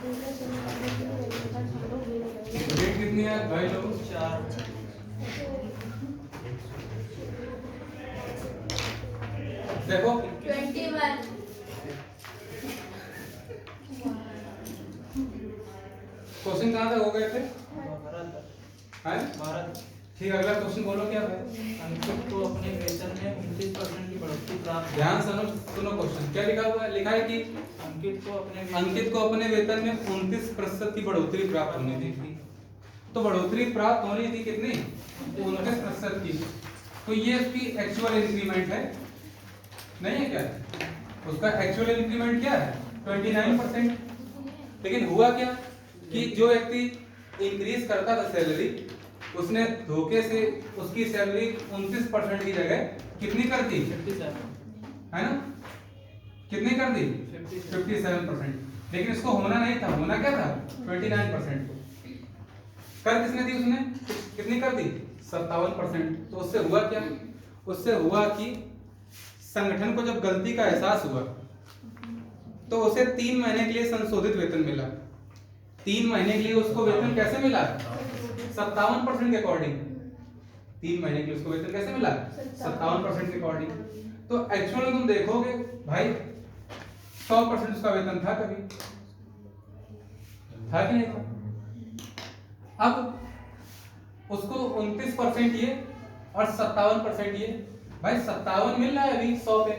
Date कितनी है भाई लोग? 4। देखो 21। क्वेश्चन कहाँ तक हो गए थे? हैं? भारत ठीक, अगला क्वेश्चन बोलो क्या है? अंकित को अपने वेतन में 29% की बढ़ोतरी प्राप्त। ध्यान सुनो, सुनो क्वेश्चन क्या लिखा हुआ है? लिखा है कि अंकित को अपने वेतन में 29% की बढ़ोतरी प्राप्त होनी थी। तो बढ़ोतरी प्राप्त होनी थी कितनी? 29% की। तो ये उसकी एक्चुअल इंक्रीमेंट है, नहीं है क्या? उसका एक्चुअल इंक्रीमेंट क्या है? 29%। लेकिन हुआ क्या कि जो व्यक्ति इंक्रीज करता था सैलरी, उसने धोखे से उसकी सैलरी 29% की जगह कितनी कर दी? 57, है ना? कितनी कर दी? 57%। लेकिन इसको होना नहीं था, होना क्या था? 29%। कर किसने दी? उसने कितनी कर दी? 57%। तो उससे हुआ क्या? उससे हुआ कि संगठन को जब गलती का एहसास हुआ तो उसे 3 महीने के लिए संशोधित वेतन मिला। 3 महीने के लिए उसको वेतन कैसे मिला? 57% के अकॉर्डिंग। 3 महीने के लिए उसको वेतन कैसे मिला? 57% के अकॉर्डिंग। तो एक्चुअल में तुम देखोगे भाई 100% उसका वेतन था कभी? था कि नहीं था? अब उसको 29% ये और 57% ये। भाई 57 मिल रहा है अभी 100 पे,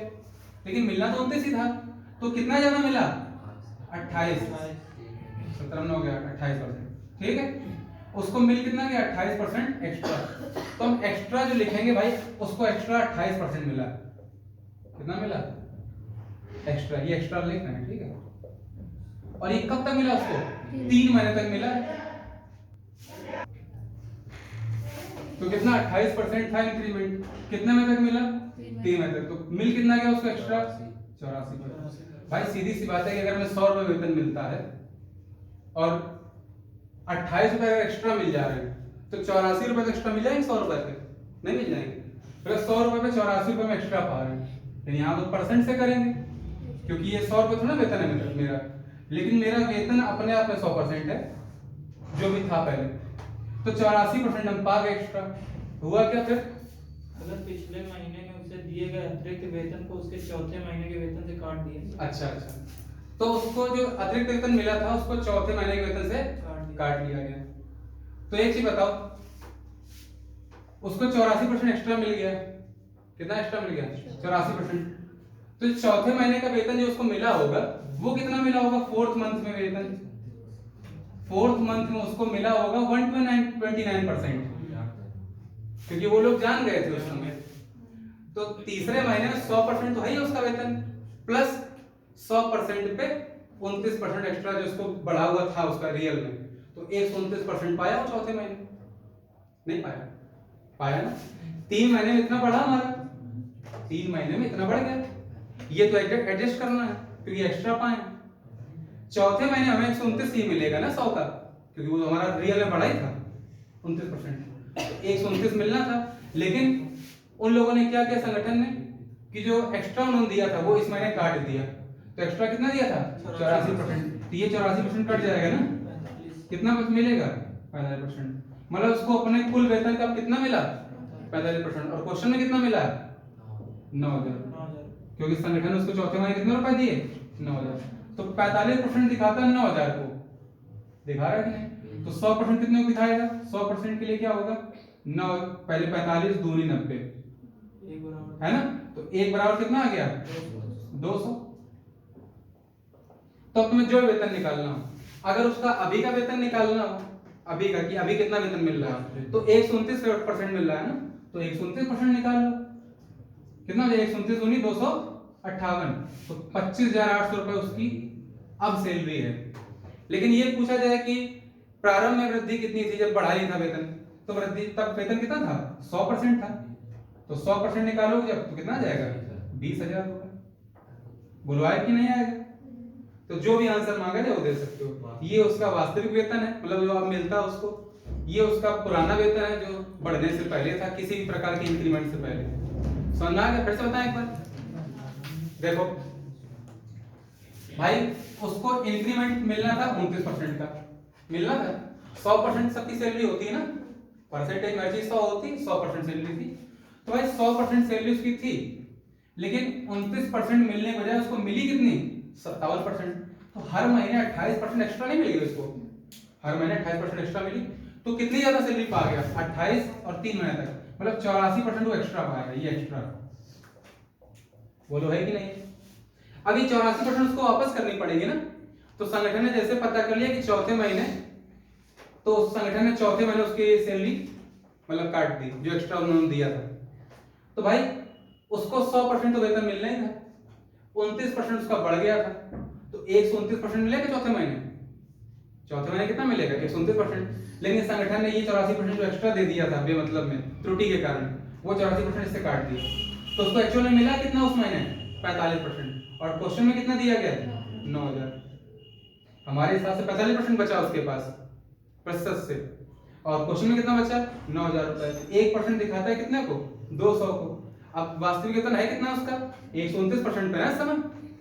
लेकिन मिलना तो 29 ही था। तो कितना ज्यादा मिला? 28। 17 हो गया 28%। ठीक है, उसको मिल कितना गया? 28% एक्स्ट्रा। तो हम एक्स्ट्रा जो लिखेंगे भाई, उसको एक्स्ट्रा 28% मिला। कितना मिला? एक्स्ट्रा, ये एक्स्ट्रा लिखना है, ठीक है। और ये कब तक मिला उसको? 3 महीने तक मिला। तो कितना? 28% था इंक्रीमेंट। कितने महीने तक मिला? 3 महीने तक। तो मिल कितना गया उसको एक्स्ट्रा? 84%। भाई सीधी सी बात है कि अगर हमें 100 रुपए वेतन मिलता है और 28 रुपए एक्स्ट्रा मिल जा रहे हैं, तो 84 रुपए एक्स्ट्रा मिल जाएंगे 100 रुपए पे? नहीं मिल जाएंगे। अगर 100 रुपए पे 84 रुपए में एक्स्ट्रा पा रहे हैं, तो यहाँ तो परसेंट से करेंगे, क्योंकि ये 100 रुपए थोड़ा वेतन है मेरा। लेकिन मेरा वेतन अपने आप में 100% है जो भी था पहले। तो 84% हम पा गए एक्स्ट्रा। हुआ क्या फिर? अगर पिछले महीने में उसे दिए गए अतिरिक्त वेतन को उसके चौथे महीने के वेतन से काट दिया। अच्छा अच्छा, तो उसको जो अतिरिक्त वेतन मिला था उसको चौथे महीने के वेतन से काट लिया गया। तो एक चीज बताओ, उसको 84% एक्स्ट्रा मिल गया। कितना एक्स्ट्रा मिल गया? 84%। तो चौथे महीने का वेतन जो उसको मिला होगा वो कितना मिला होगा? 4th मंथ में वेतन, 4th मंथ में उसको मिला होगा 129%, क्योंकि वो लोग जान गए थे उस समय। तो तीसरे महीने में 100% तो है ही उसका वेतन, प्लस 100% पे 29% एक्स्ट्रा जो उसको बढ़ा हुआ था उसका रियल में। तो 129% पाया वो चौथे महीने? नहीं पाया। पाया ना? 3 महीने में इतना बढ़ा हमारा, 3 महीने में इतना बढ़ गया। ये तो एडजस्ट करना है क्योंकि एक्स्ट्रा पाए। चौथे महीने हमें 129 ही मिलेगा ना 100 का, क्योंकि वो हमारा रियल में बढ़ा ही था 29%। तो 129 मिलना था, लेकिन उन लोगों ने क्या किया संगठन ने कि जो एक्स्ट्रा उन्होंने दिया था वो इस महीने काट दिया। तो एक्स्ट्रा कितना दिया था? 84%। तो ये 84% कट जाएगा ना, कितना मिलेगा? 45%। मतलब उसको अपने कुल वेतन का कितना मिला? 45%। और क्वेश्चन में कितना मिला? 9,000, क्योंकि संगठन ने उसको चौथे महीने कितने रुपए दिए? 9,000। तो 45% दिखाता है 9,000 को, दिखा रहा है कि नहीं? तो 100% कितने को दिखाएगा? 100% के लिए क्या होगा? 9, पहले 45 दूनी 90 है ना? तो 1 बराबर कितना आ गया? 200। तो तुम्हें जो वेतन निकालना हो, अगर उसका अभी का वेतन निकालना हो, अभी का कि अभी कितना वेतन मिल रहा है, तो 129% मिल रहा है ना, तो 129% निकाल लो। कितना हो जाएगा? 129 दूनी 258। तो 25,800 रुपए उसकी अब सैलरी है। लेकिन ये पूछा जाए कि प्रारंभ में वृद्धि कितनी थी जब बढ़ा ही था वेतन, तो वृद्धि तब वेतन कितना था? 100% था। तो 100% निकालोगे जब तो कितना आ जाएगा? 20,000 रुपए। बोलो आए कि नहीं आएगा? तो जो भी आंसर मांगा जाए वो दे सकते हो। ये उसका वास्तविक वेतन है, मतलब जो अब मिलता है उसको। ये उसका पुराना वेतन है जो बढ़ने से पहले था, किसी भी प्रकार के इंक्रीमेंट से पहले। समझ आ गया? फिर से बताएं एक बार। देखो भाई उसको इंक्रीमेंट मिलना था 29% का, मिलना था। 100% सबकी सैलरी होती है ना, परसेंटेज मैचिंग 100 होती, 100% सैलरी थी। तो भाई 100% सैलरी उसकी थी, लेकिन 29% मिलने के बजाय उसको मिली कितनी, 57%। तो हर महीने 28% एक्स्ट्रा नहीं मिलेगी उसको, हर महीने 28% एक्स्ट्रा मिली, तो कितनी ज्यादा सैलरी पा गया, 28 और 3 महीने तक, मतलब 84% वो एक्स्ट्रा पाएगा, ये एक्स्ट्रा। बोलो है कि नहीं? अभी 84% उसको वापस करनी पड़ेगी ना, तो संगठन ने जैसे पता कर लिया कि चौथे महीने, तो उस संगठन ने चौथे महीने उसकी सैलरी मतलब काट दी जो एक्स्ट्रा उन्होंने दिया था। तो भाई उसको 100% तो वेतन मिलना ही था, 29% उसका बढ़ गया था, तो 129% मिलेगा चौथे महीने। चौथे महीने कितना मिलेगा, 129%। लेकिन संगठन ने ये 84% जो एक्स्ट्रा दे दिया था बेमतलब में त्रुटि के कारण, वो 84% इससे काट दिया, तो उसको एक्चुअल में मिला कितना उस महीने, 45%। और क्वेश्चन में कितना दिया गया, 9000। हमारे हिसाब से 45% बचा उसके पास प्रतिशत से, और क्वेश्चन में कितना बचा, 9000 रुपए। 1% दिखाता है कितने को, 200 को। अब वास्तविक वेतन है कितना उसका, 129% पे है इस समय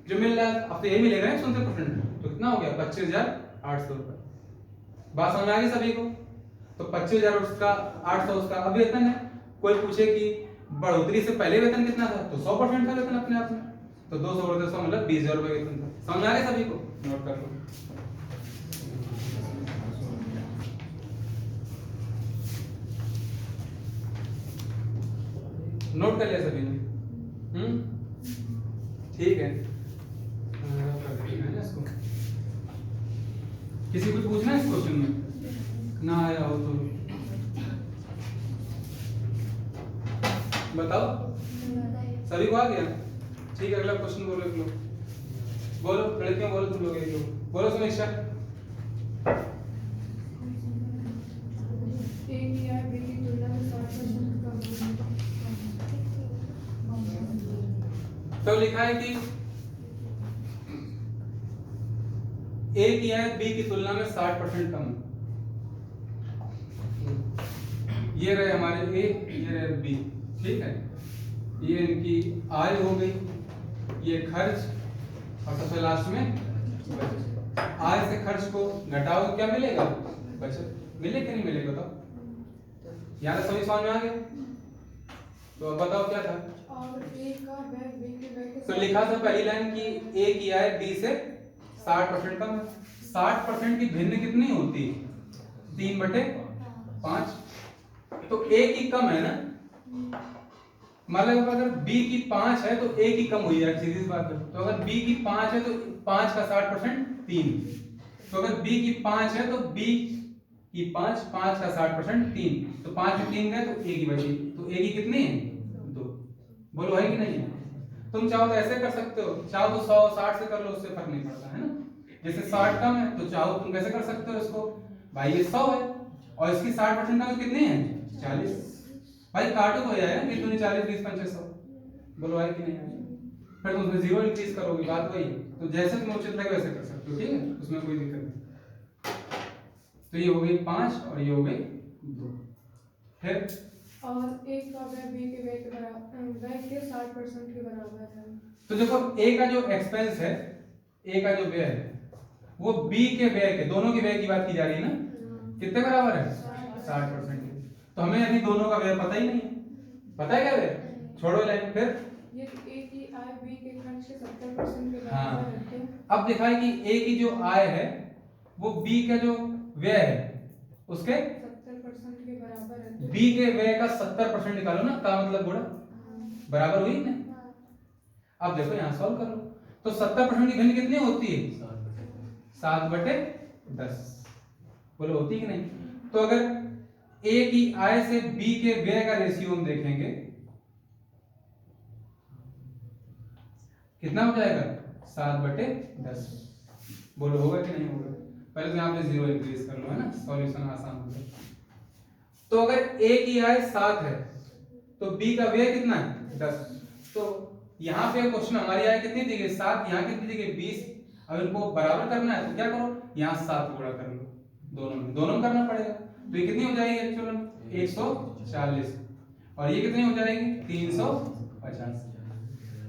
जो मिल रहा है, अब तो यही मिलेगा 129%, तो कितना हो गया, 25,800 रुपए। बात समझ आ गई सभी को? तो 25,000 उसका, 800 उसका अब वेतन है। कोई पूछे कि बढ़ोतरी से पहले वेतन कितना था, तो 100% था वेतन अपने आप में, तो 200 बढ़ोतरी 100 मतलब 20,000 रुपए वेतन था। समझ आ गया सभी को? नोट कर लो। नोट कर लिया सभी ने? ठीक है, इसको किसी को पूछना है इस क्वेश्चन में, ना आया हो तो बताओ। सभी को आ गया? ठीक है, अगला क्वेश्चन बोलो एक लोग, बोलो लड़कियों, बोलो तुम लोग एक लोग, बोलो समीक्षा। तो लिखा है कि ए की है बी की तुलना में 60% कम। ये रहे हमारे ए, ये रहे बी, ठीक है। ये इनकी आय हो गई, ये खर्च, और सबसे लास्ट में बचत। आय से खर्च को घटाओ तो क्या मिलेगा, बचत। मिले कि नहीं मिले बताओ? यहाँ सभी समझ में आ गया? तो अब बताओ क्या था? तो लिखा था पहली लाइन की ए की आय बी से 60% कम है। 60% की भिन्न कितनी होती, 3/5। तो ए की कम है ना, मतलब अगर b की 5 है तो a की कम हुई है, सीधी सी बात है। तो अगर b की 5 है तो 5 का 60% 3। तो अगर b की 5 है तो b की 5 का 60% 3, तो 5 में 3 गए तो a की बची, तो a की कितनी है, 2। बोलो है कि नहीं है? तुम चाहो तो ऐसे कर सकते हो, चाहो तो 100 60 से कर लो, उससे फर्क नहीं पड़ता है ना। जैसे 60 कम है तो चाहो तुम कैसे कर सकते हो इसको, भाई ये 100 है और इसकी 60% कम कितनी है, 40। भाई काटो तो आया है, 20 40 20 2500। बोलो है कि नहीं है? फिर तुम उसमें 0 इंक्रीज करोगे, बात वही। तो जैसे तुम्हें उचित लगे वैसे कर सकते हो, ठीक है, उसमें कोई दिक्कत नहीं। तो ये हो गई 5 और ये हो गई 2। फिर और एक का व्यय बी के व्यय के बराबर, व्यय के 60% के बराबर है। तो देखो ए का जो एक्सपेंस है, ए का जो व्यय है वो बी के व्यय के, दोनों के व्यय की बात की जा रही है ना, कितने बराबर है, 60%। तो हमें अभी दोनों का व्यय पता ही नहीं है, पता है क्या व्यय, छोड़ो लाइन। फिर ये ए की आय बी के खर्च के 70% के हाँ, बराबर है। अब देखा है कि ए की जो आय है वो बी का जो व्यय है उसके 70% के बराबर है। बी के व्यय का 70% निकालो ना, का मतलब गुणा, बराबर हुई ना। अब देखो यहाँ सॉल्व करो, तो 70% की भिन्न कितनी होती है, 7/10। बोलो होती है कि नहीं? तो अगर ए की आय से बी के व्यय का रेशियो हम देखेंगे कितना हो जाएगा, 7/10। बोलो होगा कि नहीं होगा? पहले तो यहाँ पे 0 इंक्रीज कर लो, है ना, सॉल्यूशन आसान हो जाए। तो अगर ए की आय 7 है तो बी का व्यय कितना है, 10। तो यहाँ पे क्वेश्चन हमारी आय कितनी दी गई, 7, यहाँ कितनी दी गई, 20। अब इनको बराबर करना है तो क्या करो, यहाँ 7 गुणा कर लो, दोनों में करना पड़ेगा। तो ये कितनी हो जाएगी एक्चुअल में, 140, और ये कितनी हो जाएगी, 350।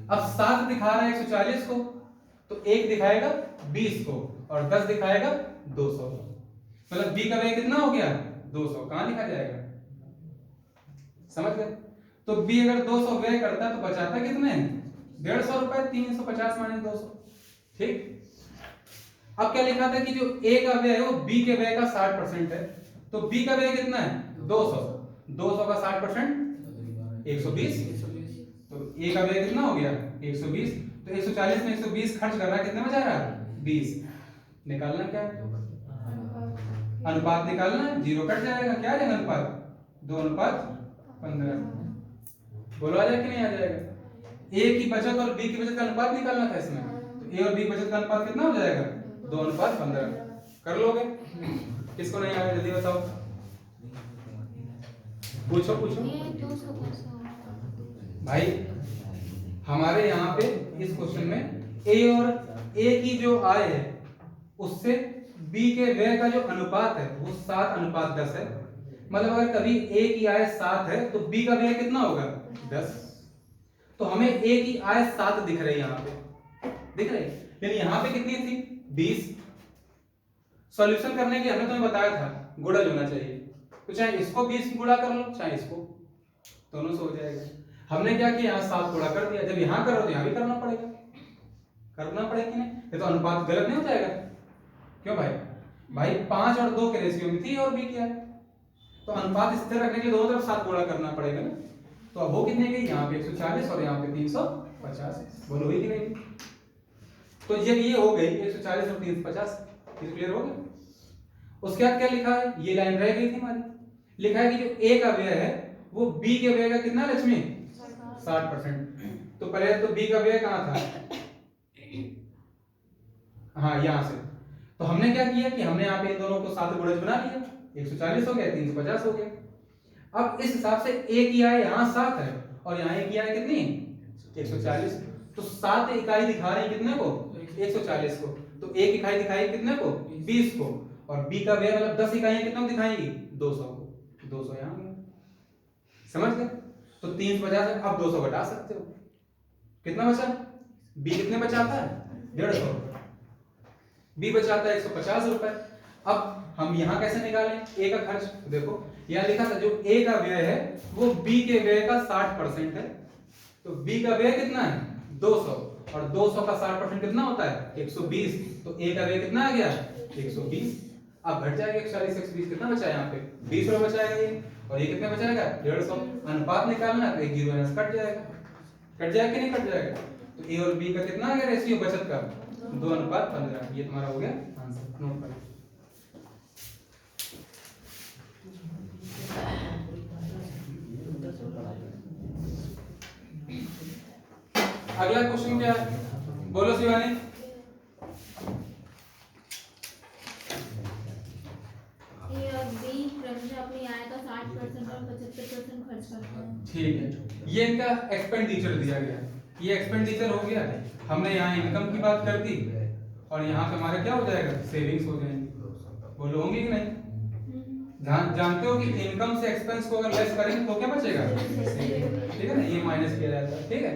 अब 7 दिखा रहा है 140 को, तो 1 दिखाएगा 20 को और 10 दिखाएगा 200। मतलब बी का व्यय कितना हो गया 200। कहां लिखा जाएगा, समझ गए। तो बी अगर 200 व्यय करता है तो बचाता कितने 150 रुपए, 350 माइनस 200। ठीक, अब क्या लिखा था कि जो ए का व्यय है वो बी के व्यय का 60% है। तो बी का व्यय कितना है 200, 200 का 60% 120। तो ए का व्यय कितना हो गया 120। तो 140 में 120 खर्च कर रहा है, कितने बचा रहा है 20। निकालना क्या है, अनुपात निकालना है, 0 कट जाएगा। क्या आ जाएगा अनुपात 2:15। बोलो आ जाएगा कि नहीं आ जाएगा। ए की बचत और बी की बचत का अनुपात निकालना था इसमें। तो ए और बी की बचत का अनुपात कितना हो जाएगा 2:15। कर लोगे, किसको नहीं आया जल्दी बताओ, पूछो पूछो भाई। हमारे यहाँ पे इस क्वेश्चन में ए और ए की जो आय है उससे बी के व्यय का जो अनुपात है वो 7:10 है। मतलब अगर कभी ए की आय 7 है तो बी का व्यय कितना होगा 10। तो हमें ए की आय 7 दिख रही है, यहाँ पे दिख रही है, लेकिन यहाँ पे कितनी थी 20। सॉल्यूशन करने के हमने तुम्हें बताया था गुणज होना चाहिए। तो चाहे इसको 20 गुणा कर लो चाहे इसको, दोनों से हो जाएगा। हमने क्या किया यहाँ 7 गुणा कर दिया। जब यहाँ करो तो यहाँ भी करना पड़ेगा, करना पड़ेगा कि नहीं, ये तो अनुपात गलत नहीं हो जाएगा। क्यों भाई, भाई 5 और 2 के रेशियो में थी और बी क्या है, तो अनुपात स्थिर रखने के लिए दोनों तरफ 7 गुणा करना पड़ेगा ना। तो अब वो कितने गई यहाँ पे 140 और यहाँ पे 350। बोलो हुई कि नहीं। तो जब ये हो गई 140 और 350, क्लियर हो गया। उसके बाद क्या लिखा है, ये लाइन रह गई थी हमारी, लिखा है कि जो ए का व्यय है वो बी के व्यय का कितना लक्ष्मी 60%। तो पहले तो बी का व्यय कहाँ था, हाँ यहाँ से। तो हमने क्या किया कि हमने यहाँ पे इन दोनों को 7 गुणज बना लिया, 140 हो गया 350 हो गया। अब इस हिसाब से ए की आय यहाँ 7 है और यहाँ ए की आय कितनी 140। तो 7 इकाई दिखा रही कितने को 140 को। तो एक इकाई दिखाई कितने को 20 को, और बी का व्यय मतलब 10 इकाइयां कितने को दिखाएंगी 200 को। 200 यहाँ गया, समझ गए। तो 350 अब 200 घटा सकते हो, कितना बचा, बी कितने बचाता है 150, बी बचाता है 150 रुपए। अब हम यहाँ कैसे निकालें ए का खर्च, देखो यहाँ लिखा था जो ए का व्यय है वो बी के व्यय का 60% है। तो बी का व्यय कितना है 200 और 200 का 60% कितना होता है 120। तो ए का व्यय कितना आ गया 120। अब घट जाएगा 140 120, कितना बचा यहाँ पे 20 रुपए बचाएगा ये, और ये कितने बचाएगा 150। अनुपात निकालना है तो एक 0 यहाँ से कट जाएगा, कट जाएगा कि नहीं कट जाएगा। तो ए और बी का कितना आ गया रेशियो बचत का 2:15। ये तुम्हारा हो गया आंसर, नोट करो। अगला क्वेश्चन क्या है, बोलो शिवानी। ए और बी क्रमशः अपनी आय का 60% और 75% खर्च करते हैं। ठीक है, ये इनका एक्सपेंडिचर दिया गया है, ये एक्सपेंडिचर हो गया। हमने यहाँ इनकम की बात कर दी और यहाँ पे हमारा क्या हो जाएगा सेविंग्स हो जाएंगे। बोलो होंगे कि नहीं, जानते हो कि इनकम से एक्सपेंस को अगर लेस करेंगे तो क्या बचेगा, ठीक है ना, ये माइनस किया जाता है, ठीक है,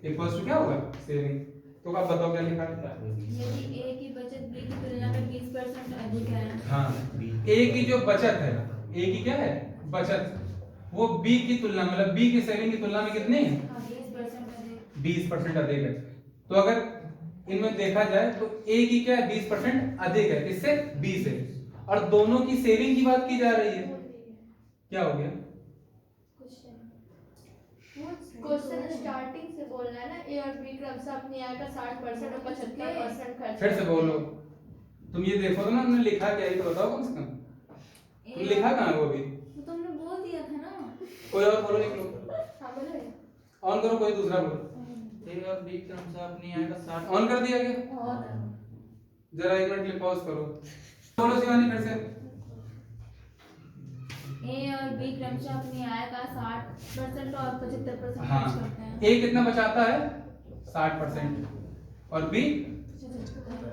इक्वल्स टू क्या होगा सेविंग। तो आप बताओ क्या लिखा है। यदि ए की बचत बी की तुलना में 20% अधिक है। हाँ, ए की जो बचत है, ए की क्या है बचत, वो बी की तुलना मतलब बी की सेविंग की तुलना में कितनी है 20% अधिक है। तो अगर इनमें देखा जाए तो ए की क्या है 20% अधिक है, किससे बी से, और दोनों की सेविंग की बात की जा रही है। क्या हो गया, क्वेश्चन स्टार्टिंग से बोलना है ना, ए और बी क्रमशः अपनी आय का 60% और 75% खर्च। फिर से बोलो, तुम ये देखो तो ना हमने लिखा क्या है तो बताओ कम से कम, तुम लिखा कहाँ है वो भी, तो तुमने बोल दिया था ना। कोई और बोलो, लिख लो, हाँ बोलो, ऑन करो, कोई दूसरा बोलो। ए और बी क्रमशः अपनी आय का 60 ऑन कर दिया गया, जरा 1 मिनट के लिए पॉज करो। बोलो शिवानी फिर से। ए और बी क्रमशः अपनी आय का 60% और 75% हाँ, खर्च करते हैं। ए कितना बचाता है 60% और बी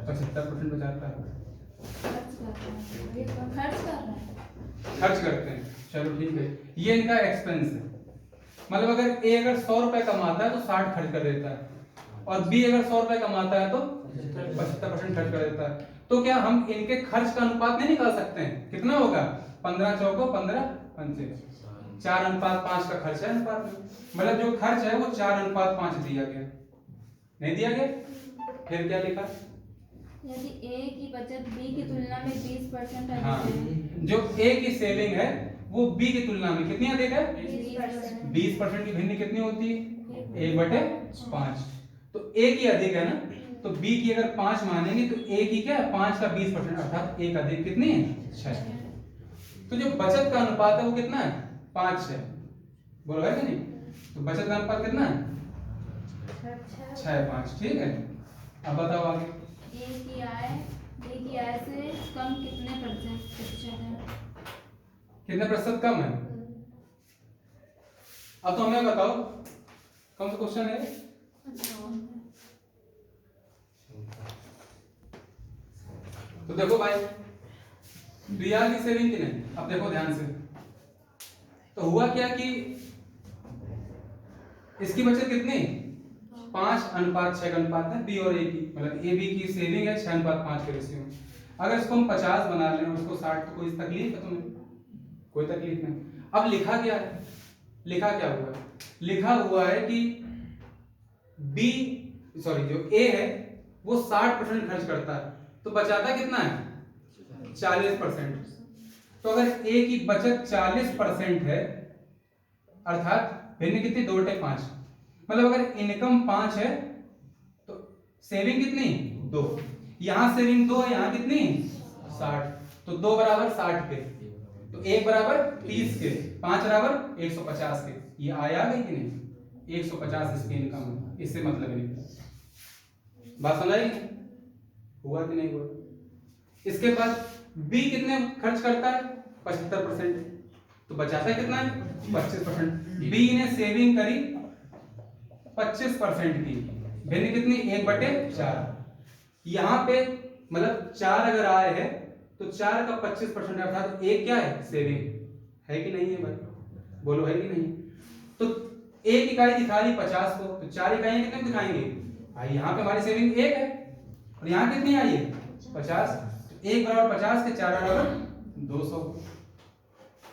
75% बचाता है, खर्च कर रहे हैं। खर्च करते हैं। चलो ठीक है, ये इनका एक्सपेंस है। मतलब अगर ए अगर 100 रुपए कमाता है तो 60 खर्च कर देता है, और बी अगर 100 रुपए कमाता है तो 75% खर्च कर देता है। तो क्या हम इनके खर्च का अनुपात नहीं निकाल सकते हैं? कितना होगा? 15 चौको 15 पंचे 4:5 का खर्च है अनुपात में, मतलब जो खर्च है वो 4:5 दिया गया, नहीं दिया गया? फिर क्या लिखा? यदि ए की बचत बी की तुलना में 20% अधिक हाँ, है, जो ए की सेविंग है वो बी की तुलना में कितनी अधिक है? 20%। 20% की भिन्नी कितनी होती है? 1/5। तो ए की अधिक है ना, तो बी की अगर 5 मानेंगे तो ए की क्या है? 5 का 20% अर्थात 1 अधिक कितनी है? 6। तो जो बचत का अनुपात है वो कितना है? 5 है। बोलो है कि नहीं? तो बचत का अनुपात कितना है? 6:5। ठीक है, अब बताओ आगे। ए की आय बी की आय से कम कितने प्रतिशत है? कितने प्रतिशत कम है? अब तो हमें बताओ, कौन सा क्वेश्चन है? तो देखो भाई, रिया की सेविंग की नहीं, अब देखो ध्यान से। तो हुआ क्या कि इसकी बचत कितनी? 5:6 का अनुपात है बी और ए की, मतलब ए बी की सेविंग है 6:5 के रेशियो में। अगर इसको हम 50 बना लें और उसको 60, तो कोई तकलीफ है तुम्हें? कोई तकलीफ नहीं। अब लिखा क्या है? लिखा क्या हुआ है? लिखा हुआ है कि बी सॉरी जो ए है वो 60% खर्च करता है, तो बचाता कितना है? 40%। तो अगर ए की बचत 40% है, अर्थात भिन्न कितनी? 2/5, मतलब अगर इनकम 5 है तो सेविंग कितनी? 2। यहां सेविंग 2 है, यहां कितनी? 60। तो 2 बराबर 60 के, तो 1 बराबर 30 के, 5 बराबर 150 के। ये आया गई कि नहीं? 150 इसकी इनकम है, इससे मतलब नहीं। बात समझ आई? हुआ कि नहीं हुआ? इसके बाद बी कितने खर्च करता है? 75%। तो बचाता है कितना है? 25%। बी ने सेविंग करी 25% की, भिन्न कितनी? 1/4। यहां पे मतलब 4 अगर आए हैं तो 4 का 25% अर्थात 1 क्या है? सेविंग है कि नहीं है भाई? बोलो है कि नहीं? तो 1 इकाई दिखा रही 50 को, तो 4 इकाइयां कितने दिखाएंगे भाई? यहाँ पे हमारी सेविंग 1 है और यहाँ कितनी आई है? 50। 1 बराबर 50 के 4 बराबर 200।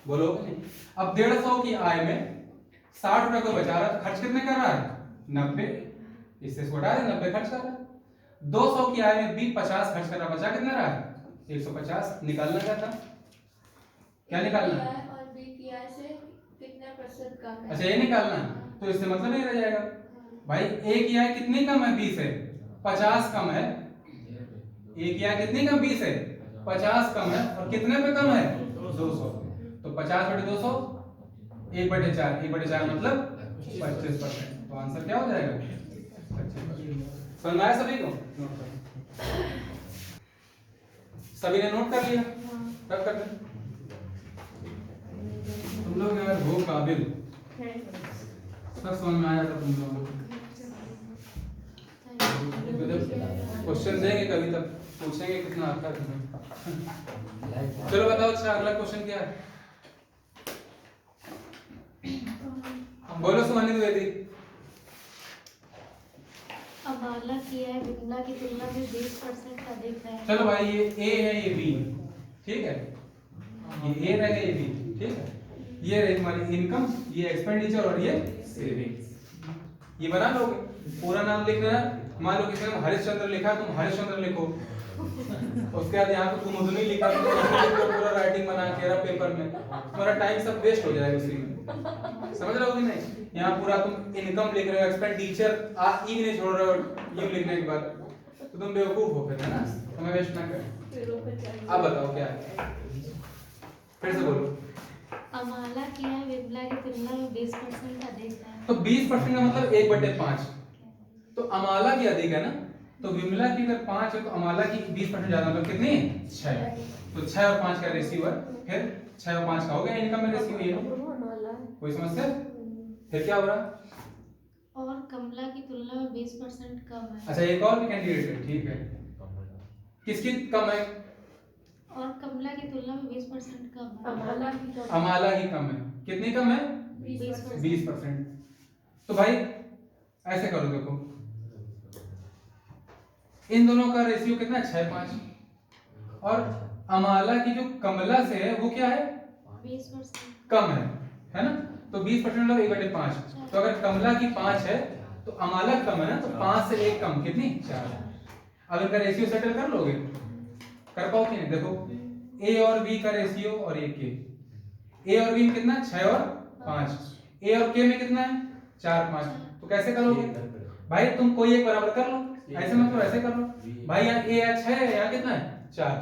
बोलो कि नहीं? अब 150 की आय में 60 रुपए को बचा रहा, खर्च कितने कर रहा है? 90। इससे घटा दे, 90 खर्च कर रहा है। 200 की आय में भी 50 खर्च कर रहा, बचा कितना रहा है? 150। निकालना क्या था? क्या निकालना है? और बी की आय से कितने प्रतिशत कम है? अच्छा, ये निकालना है, तो इससे मतलब नहीं रह जाएगा भाई। ए की आय कितनी कम है? 20 है, 50 कम है। ए की आय कितनी कम? 20 है, 50 कम है, और कितने पे कम है? 200। तो 50/200 1/4, 1/4 मतलब 25%। तो आंसर क्या हो जाएगा? 25%। समझ में आया सभी को? नोट करो। सभी ने नोट कर लिया? कब कर लें? तुम लोग यार हो काबिल, सब समझ में आया था तुम लोगों को। क्वेश्चन देंगे कभी तब पूछेंगे कितना आता है तुम्हें। चलो बताओ, अच्छा अगला क्वेश्चन क्या है? बोलो सुहानी द्विवेदी। अमाला की आय विमला की तुलना में 20% अधिक है। चलो भाई, ये ए है, ये बी, ठीक है? ये ए रहेगा, ये बी, ठीक है? ये रही हमारी इनकम, ये एक्सपेंडिचर और ये सेविंग। ये बना लोगे? पूरा नाम लिखना है। मान लो किसी ने हरिश्चंद्र लिखा, तुम हरिश्चंद्र लिखो। उसके बाद यहाँ पे कुमुदनी लिखा, तो पूरा राइटिंग बना के रख पेपर में, तुम्हारा टाइम सब वेस्ट हो जाएगा उसी में। समझ रहे हो कि नहीं? यहाँ पूरा तुम इनकम लिख रहे हो, एक्सपेंडिचर ई नहीं छोड़ रहे हो यू लिखने के बाद, तो तुम बेवकूफ हो फिर, है ना? समय वेस्ट ना करें। अब बताओ क्या है? फिर से बोलो। अमाला की आय विमला की तुलना में 20% अधिक है। तो 20% का मतलब 1/5। तो अमाला की अधिक है ना, तो विमला की अगर 5 है तो अमाला की 20% ज्यादा, मतलब कितनी? 6। तो 6 और 5 का रेशियो है, फिर 6 और 5 का हो गया इनकम में रेशियो। ये कोई समस्या? फिर क्या हो रहा? और कमला की तुलना में 20% कम है। अच्छा, एक और भी कैंडिडेट है, ठीक है? किसकी कम है? और कमला की तुलना में 20% कम है। अमाला की कम है। कितनी कम है? 20%। तो भाई ऐसे करो, देखो इन दोनों का रेशियो कितना है 6:5। और अमाला की जो कमला से है वो क्या है 20%। कम है ना? तो 20% मतलब 1/5। तो अगर कमला की 5 है तो अमाला कम है ना, तो 5 से 1 कम कितनी 4। अब इनका रेशियो सेटल कर लोगे, कर पाओ कि नहीं? देखो ए और बी का रेशियो और ए के, ए और बी में कितना 6 और 5, ए और के में कितना है 4 5। तो कैसे करोगे भाई? तुम कोई एक बराबर कर लो, ऐसे मतलब ऐसे कर लो भाई। यहाँ ए या 6 है, यहाँ कितना है 4,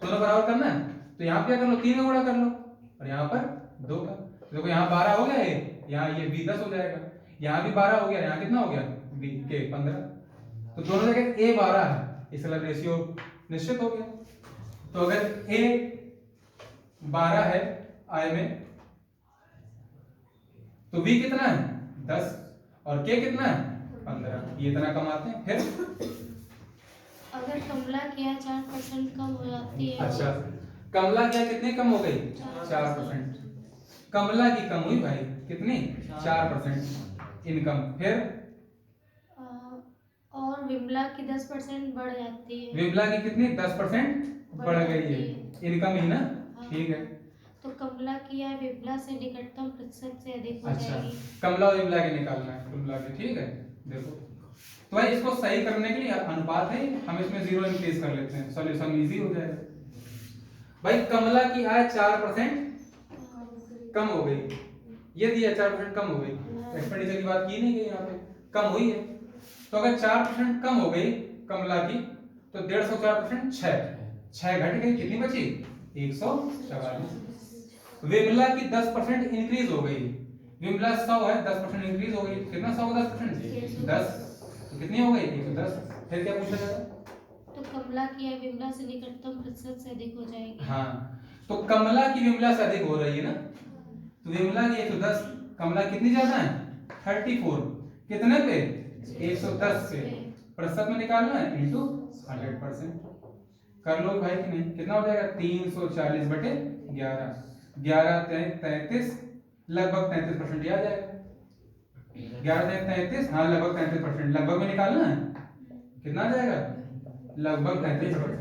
दोनों बराबर करना है। तो यहाँ क्या कर लो 3 में गुणा कर लो और यहाँ पर 2 का। देखो यहाँ 12 हो गया ए, यहाँ ये बी 10 हो जाएगा, यहाँ भी 12 हो गया, यहाँ कितना हो गया बी के 15। तो दोनों जगह ए 12 है, इसलिए रेशियो निश्चित हो गया। तो अगर ए 12 है आई में, तो बी कितना है 10 और के कितना है 15। ये इतना कमाते हैं। फिर अगर कमला की आय 4% कम हो जाती है। अच्छा, कमला क्या कितनी कम हो गई 4%। कमला की कम हुई भाई कितनी 4% इनकम। फिर और विमला की 10% बढ़ जाती है। विमला की कितनी 10% बढ़ गई है इनकम ही ना। ठीक है, तो कमला की आय विमला से निकटतम प्रतिशत से अधिक हो अच्छा जाएगी। कमला और विमला के निकालना है, विमला के। ठीक है, देखो तो भाई इसको सही करने के लिए अनुपात है, हम इसमें 0 इंक्रीज कर लेते हैं, सॉल्यूशन इजी हो जाएगा। भाई कमला की आय 4% कम हो गई, ये दिया 4% कम हो गई, एक्सपेंडिचर की बात की नहीं गई, यहाँ पे कम हुई है। तो अगर 4% कम हो गई कमला की, तो 150 4% 6 घट गई, कितनी बची 144। विमला की 10% इंक्रीज हो गई, विमला 100 है 10% इंक्रीज हो गई, कितना 100 का 10%? 10, तो कितनी हो गई 110। फिर क्या पूछा जाता? तो कमला की आय विमला से निकटतम प्रतिशत से अधिक हो जाएगी। हाँ, तो कमला की विमला से अधिक हो रही है ना, तो विमला की 110, कमला कितनी ज्यादा है 34, कितने पे 110 पे, प्रतिशत में निकालना है इनटू 100%। कर लो भाई कि नहीं, कितना हो जाएगा 340/11, 11 33, लगभग 33% आ जाएगा। 11 33, हाँ लगभग 33%, लगभग में निकालना है, कितना आ जाएगा लगभग 33%,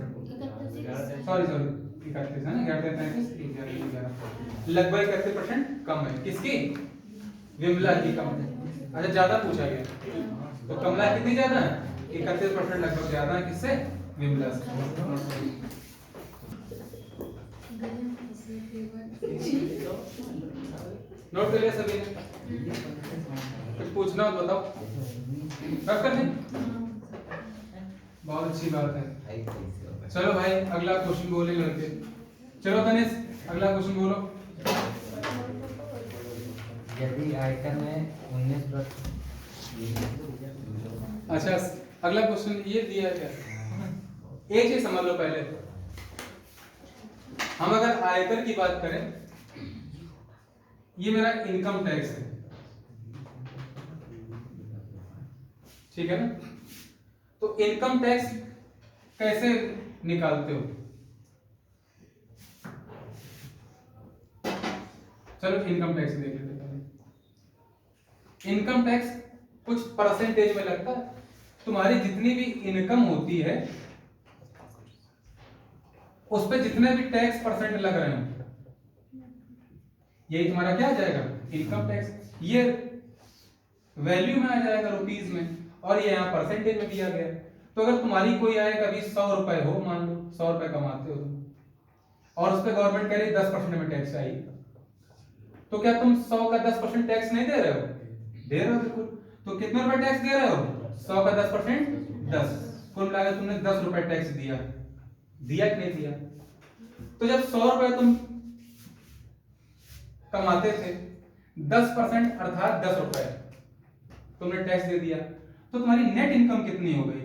सॉरी 31 है ना, 11 33 11, लगभग 31% कम है। किसकी? विमला की कम है। अच्छा ज्यादा पूछा गया, तो कमला कितनी ज्यादा है 31% लगभग ज्यादा है, किससे? विमला से। नोट कर लिया सभी ने? कुछ पूछना हो तो बताओ, रख कर दें। बहुत अच्छी बात है। चलो भाई अगला क्वेश्चन बोले लड़के। चलो तनिष अगला क्वेश्चन बोलो। यदि आयकर में 19%। अच्छा अगला क्वेश्चन ये दिया है क्या, एक चीज समझ लो पहले। हम अगर आयकर की बात करें, ये मेरा इनकम टैक्स है, ठीक है ना? तो इनकम टैक्स कैसे निकालते हो? चलो इनकम टैक्स देख लेते हैं। इनकम टैक्स कुछ परसेंटेज में लगता है। तुम्हारी जितनी भी इनकम होती है उस पे जितने भी टैक्स परसेंट लग रहे हैं, यही तुम्हारा क्या आ जाएगा इनकम टैक्स। ये वैल्यू में आ जाएगा रुपीज में, और ये यहाँ परसेंटेज में दिया गया। तो अगर तुम्हारी कोई आय कभी 100 रुपए हो, मान लो 100 रुपए कमाते हो तुम, और उस पर गवर्नमेंट कह रही 10% में टैक्स आई, तो क्या तुम 100 का 10% टैक्स नहीं दे रहे हो? दे रहे हो बिल्कुल। तो कितने रुपए टैक्स दे रहे हो? 100 का 10% 10, कुल मिलाकर तुमने 10 रुपए टैक्स दिया, दिया कि नहीं दिया? तो जब 100 रुपए तुम कमाते थे, 10% अर्थात 10 रुपए तुमने टैक्स दे दिया, तो तुम्हारी नेट इनकम कितनी हो गई?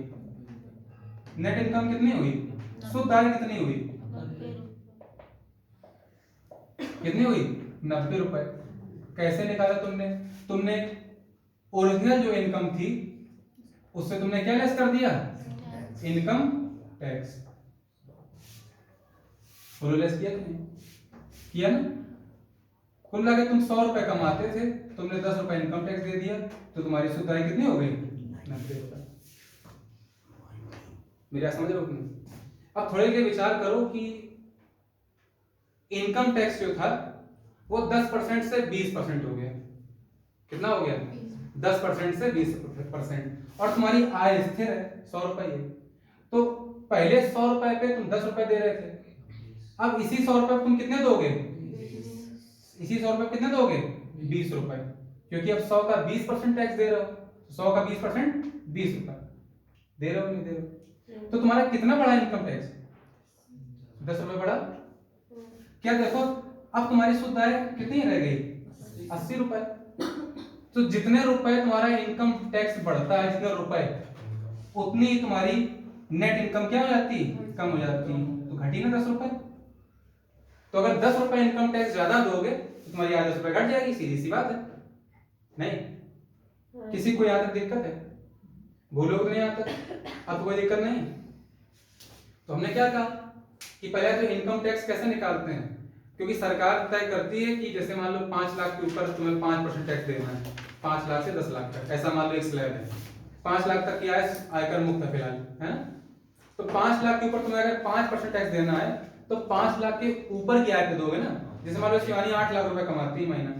नेट इनकम कितनी हुई? शुद्ध आय कितनी हुई? कितनी हुई? 90 रुपए। कैसे निकाला तुमने? तुमने ओरिजिनल जो इनकम थी उससे तुमने क्या लेस कर दिया? Income tax. लेस किया तुमने? किया ना? कुल मिला के तुम 100 रुपए कमाते थे, तुमने 10 रुपए इनकम टैक्स दे दिया, तो तुम्हारी शुद्ध आय कितनी हो गई? 90 रुपए। मेरी बात समझ रहे हो कि नहीं? अब थोड़े के विचार करो कि इनकम टैक्स जो था वो 10% से 20% हो गया। कितना हो गया? 10% से 20%। और तुम्हारी आय स्थिर है 100 रुपए है, तो पहले 100 रुपए पे तुम 10 रुपए दे रहे थे, अब इसी 100 रुपए तुम कितने दोगे? इसी 100 रुपए कितने दोगे? 20 रुपए, क्योंकि अब 100 का 20% टैक्स दे रहे हो, 100 का 20% 20 रुपए दे रहे हो, नहीं दे रहे हो? तो तुम्हारा कितना बढ़ा इनकम टैक्स? 10 रुपए बढ़ा। क्या देखो अब तुम्हारी शुद्ध आय कितनी रह गई? 80 रुपए। तो जितने रुपए तुम्हारा इनकम टैक्स बढ़ता है, जितने रुपए, उतनी तुम्हारी नेट इनकम क्या हो जाती? कम हो जाती। तो घटी ना 10 रुपए। तो अगर 10 रुपए इनकम टैक्स ज्यादा दोगे तो तुम्हारी आय 10 रुपए घट जाएगी, सीधी सी बात है। नहीं किसी को यहाँ तक दिक्कत है? भूलोगे नहीं यहाँ तक? अब कोई दिक्कत नहीं। तो हमने क्या कहा कि पहले तो इनकम टैक्स कैसे निकालते हैं, क्योंकि सरकार तय करती है कि जैसे मान लो 5 लाख के ऊपर तुम्हें 5% टैक्स देना है, 5 लाख से 10 लाख तक, ऐसा मान लो एक स्लैब है। 5 लाख तक की आय आयकर मुक्त है फिलहाल, है ना? तो 5 लाख के ऊपर तुम्हें अगर 5% टैक्स देना है तो 5 लाख के ऊपर की आय पे दोगे ना। जैसे मान लो शिवानी 8 लाख रुपए कमाती है महीना,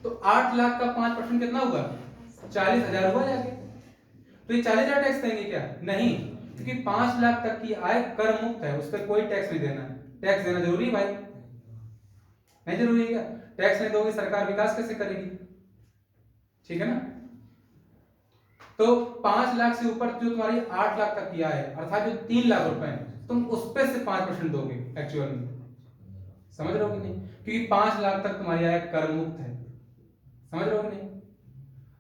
तो 8 लाख का 5% कितना हुआ? 40,000 हुआ जाके। तो ये 40,000 टैक्स देंगे क्या? नहीं, क्योंकि 5 लाख तक की आय कर मुक्त है, उस पर कोई टैक्स नहीं देना है। टैक्स देना जरूरी है भाई? नहीं जरूरी है क्या? टैक्स नहीं दोगे सरकार विकास कैसे करेगी? ठीक है ना? तो 5 लाख से ऊपर जो तुम्हारी 8 लाख तक की आय है, अर्थात जो 3 लाख रुपए है, तुम उस पे से 5% दोगे एक्चुअल में। समझ रहे हो कि नहीं? क्योंकि 5 लाख तक तुम्हारी आय कर मुक्त है। समझ रहे हो कि नहीं?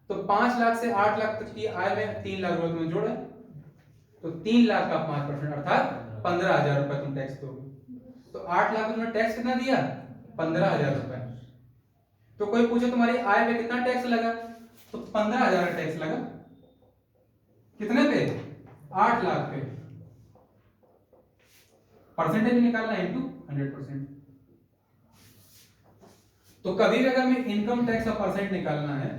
तो 5 लाख से 8 लाख तक की आय में 3 लाख रुपए तुम्हें जोड़ा, तो 3 लाख का 5% अर्थात 15,000 रुपए तुम टैक्स दोगे। तो 8 लाख में तुमने टैक्स कितना दिया? 15,000 रुपए। तो कोई पूछे तुम्हारी आय पे कितना टैक्स लगा, तो 15,000 का टैक्स लगा। कितने पे? 8 लाख पे। परसेंटेज निकालना है इनटू 100%। तो कभी भी अगर हमें इनकम टैक्स का परसेंट निकालना है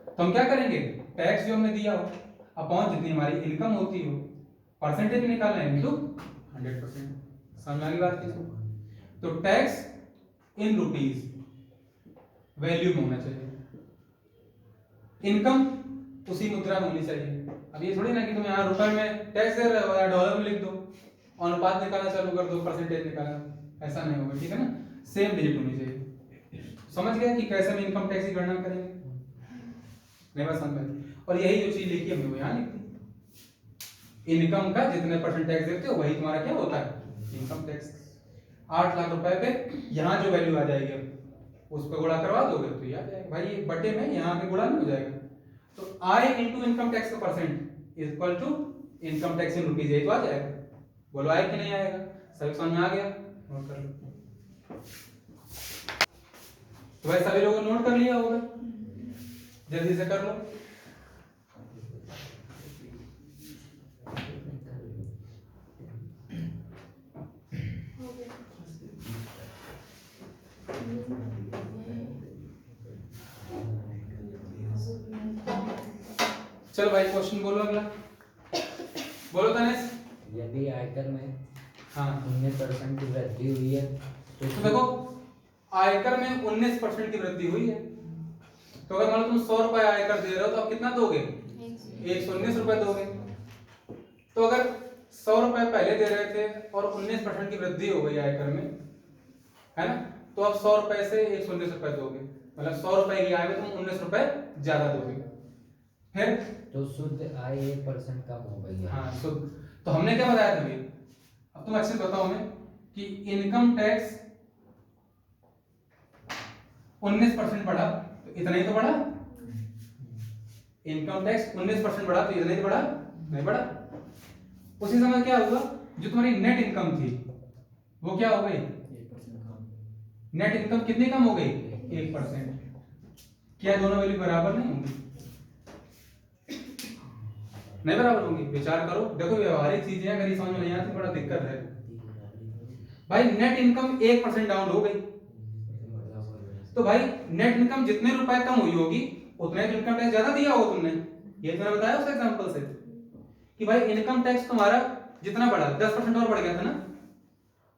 तो हम क्या करेंगे? टैक्स जो हमने दिया हो अपॉन जितनी हमारी इनकम होती हो, परसेंटेज निकालना है इनटू 100%। समझ में आ गई बात की? तो टैक्स इन रुपीस वैल्यू में होना चाहिए, इनकम उसी मुद्रा में होनी चाहिए। अब ये थोड़ी ना कि तुम यहाँ रुपए में टैक्स दे रहे हो या डॉलर में लिख दो, अनुपात निकालना चालू कर दो, परसेंटेज निकालना, ऐसा नहीं होगा। ठीक है ना? सेम डिजिट होनी चाहिए। समझ गया कि कैसे हम इनकम टैक्स की गणना करेंगे? नहीं बात समझ में? और यही जो चीज लिखी हमने वो यहाँ लिख दी। इनकम का जितने % टैक्स देते हो वही तुम्हारा क्या होता है? Income tax. 8 लाख रुपए पे यहाँ जो वैल्यू आ जाएगी उस पर गुणा करवा दोगे तो ये आ जाएगा भाई, बटे में यहाँ पे गुणा नहीं हो जाएगा। तो आय इनटू इनकम टैक्स का percent is equal to income tax in rupees, यही तो आ जाएगा। बोलो आए कि नहीं आएगा? सभी समझ में आ गया? नोट कर लो। तो भाई सभी लोगों ने नोट कर लिया होगा, जल्दी से कर लो। चलो भाई क्वेश्चन बोलो अगला। बोलो तनेश। यदि आयकर में हाँ 19% की वृद्धि हुई है तो देखो आयकर में 19% की वृद्धि हुई है, तो अगर मान लो तुम 100 रुपए आयकर दे रहे हो तो अब कितना दोगे? 119 रुपए दोगे। तो अगर 100 रुपए पहले दे रहे थे और 19% की वृद्धि हो गई आयकर में, है ना? तो अब 100 रुपए से 119 रुपए दोगे, मतलब 100 रुपए की आय में तुम 19 रुपए ज्यादा दोगे। फिर तो शुद्ध आय 1% कम हो गई है। हाँ शुद्ध। तो हमने क्या बताया था अभी? अब तुम अच्छे से बताओ हमें कि इनकम टैक्स 19% बढ़ा तो इतना ही तो बढ़ा। इनकम टैक्स 19% बढ़ा तो इतना ही तो बढ़ा, नहीं बढ़ा। उसी समय क्या हुआ, जो तुम्हारी नेट इनकम थी वो क्या हो गई? नेट इनकम कितनी कम हो गई? 1%। क्या दोनों वैल्यू बराबर नहीं होंगी? नहीं बराबर होंगी। विचार करो, देखो व्यवहारिक चीजें अगर ये समझ में नहीं आती बड़ा दिक्कत है भाई। नेट इनकम 1% डाउन हो गई, तो भाई नेट इनकम जितने रुपए कम हुई होगी उतने इनकम टैक्स ज्यादा दिया होगा तुमने, ये तुमने बताया उस एग्जांपल से। कि भाई इनकम टैक्स तुम्हारा जितना बढ़ा 10% और बढ़ गया था ना,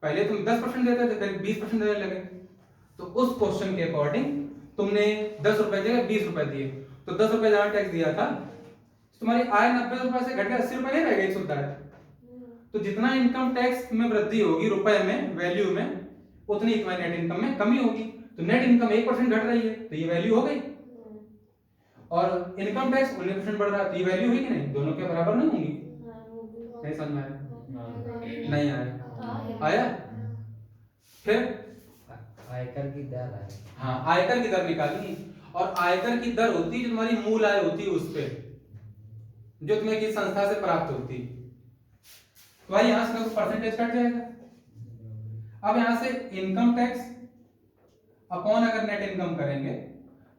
पहले तुम 10% देते थे फिर 20% देने लगे, तो उस क्वेश्चन के अकॉर्डिंग तुमने 10 रुपए जगह 20 रुपए दिए, तो 10 रुपए जहां टैक्स दिया था तुम्हारी आय 90 रुपए से घट के 80 रुपए नहीं रह गई सुविधा है। तो जितना इनकम टैक्स में वृद्धि होगी रुपए में वैल्यू में, उतनी तुम्हारी नेट इनकम में कमी होगी। तो नेट इनकम 1% घट रही है तो ये वैल्यू हो गई, और इनकम टैक्स 19% बढ़ रहा है तो ये वैल्यू हुई कि नहीं, दोनों के बराबर नहीं होंगी। नहीं समझ में आया? नहीं आया? आया? फिर आयकर की दर है। हाँ, आयकर की दर निकालनी, और आयकर की दर होती है जो तुम्हारी मूल आय होती है उस पे, जो तुम्हें किसी संस्था से प्राप्त होती। तो भाई यहां से परसेंटेज कट जाएगा। अब यहां से इनकम टैक्स अपॉन अगर नेट इनकम करेंगे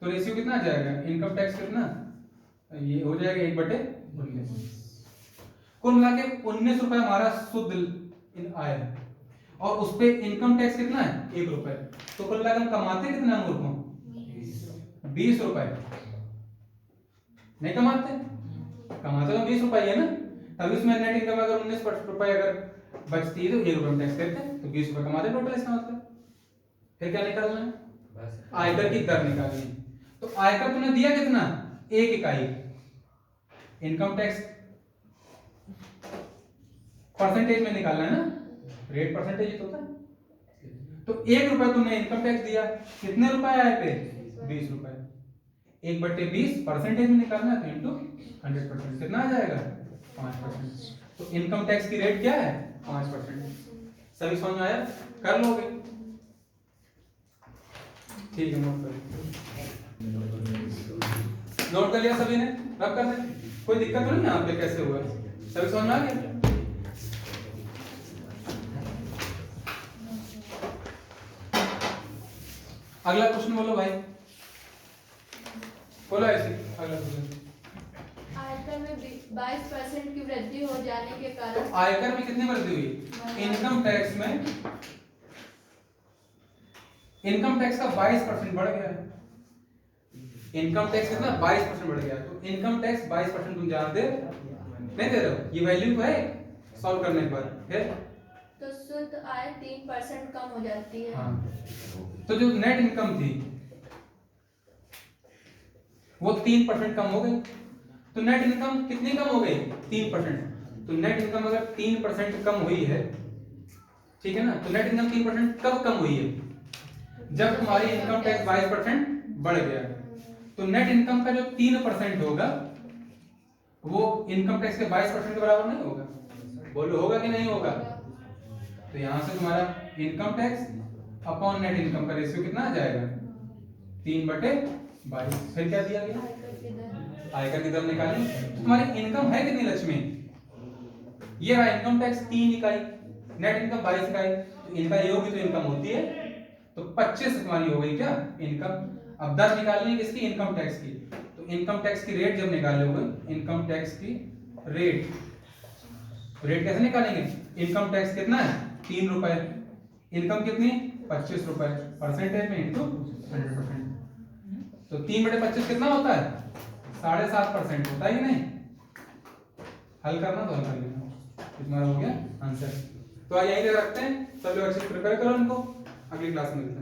तो रेशियो कितना आ जाएगा, इनकम टैक्स कितना, ये हो जाएगा 1/19। कुल मिला के 19 रुपए हमारा शुद्ध आय है, और उस पे इनकम टैक्स कितना है 1 रुपए। तो कुल मिला के हम कमाते कितना मूर्खों, 20 रुपए। नहीं कमाते, कमाते तो 20 रुपए है ना, तभी उसमें नेट इनकम अगर 19 रुपए अगर बचती है तो 1 रुपए टैक्स देते हैं, तो 20 रुपए कमाते टोटल। इसका मतलब फिर क्या निकालना है, आयकर की दर निकालनी है। तो आयकर तुमने दिया कितना, 1 इकाई। इनकम टैक्स परसेंटेज में निकालना है ना, रेट परसेंटेज ही तो होता है। तो 1 रुपए तुमने इनकम टैक्स दिया, कितने रुपए आए पे 20 रुपए। 1/20 परसेंटेज में निकालना है तो इंटू 100% कितना आ जाएगा 5%। तो इनकम टैक्स की रेट क्या है 5%। सभी समझ में आया, कर लोगे? ठीक है, नोट कर लिया सभी ने, रब कर दें, कोई दिक्कत तो नहीं यहाँ पे, कैसे हुआ सभी समझ में आ गया? अगला क्वेश्चन बोलो भाई, बोलो ऐसे अगला क्वेश्चन। आयकर में 22% की वृद्धि हो जाने के कारण आयकर में कितनी वृद्धि हुई, इनकम टैक्स में इनकम टैक्स का 22% बढ़ गया है। इनकम टैक्स कितना 22% बढ़ गया, तो इनकम टैक्स 22% तुम जानते नहीं दे रहे हो, ये वैल्यू है सॉल्व करने पर। फिर तो शुद्ध आय 3% कम हो जाती है। हाँ, तो जो नेट इनकम थी वो 3% कम हो गई। तो नेट इनकम कितनी कम हो गई 3%। तो नेट इनकम अगर 3% कम हुई है, ठीक है ना, तो नेट इनकम 3% कब कम हुई है, जब तुम्हारी इनकम टैक्स 22% बढ़ गया। तो नेट इनकम का जो 3% होगा वो इनकम टैक्स के 22% के बराबर नहीं होगा, बोलो होगा कि नहीं होगा? तो यहां से तुम्हारा income tax upon net income का रेशियो कितना आ जाएगा 3/22। फिर क्या दिया गया, आयकर की दर निकाली। तो तुम्हारी इनकम है कितनी लक्ष्मी, ये रहा इनकम टैक्स 3 इकाई, नेट इनकम 22 इकाई, तो इनका योग भी तो इनकम होती है, तो 25 तुम्हारी हो गई क्या इनकम। अब दर निकालनी है किसकी, इनकम टैक्स की। तो इनकम टैक्स की रेट जब निकालोगे, इनकम टैक्स की रेट कैसे निकालेंगे, इनकम टैक्स कितना है 3 रुपए, इनकम कितनी 25 रुपए, परसेंटेज में इंटू 100%। तो 3/25 कितना होता है 7.5% होता है कि नहीं। हल करना तो हल कर लेना, तुम्हारा हो गया आंसर। तो आज यहीं तक रखते हैं, सब लोग अच्छे से प्रिपेयर करो इनको, अगली क्लास में मिलते हैं।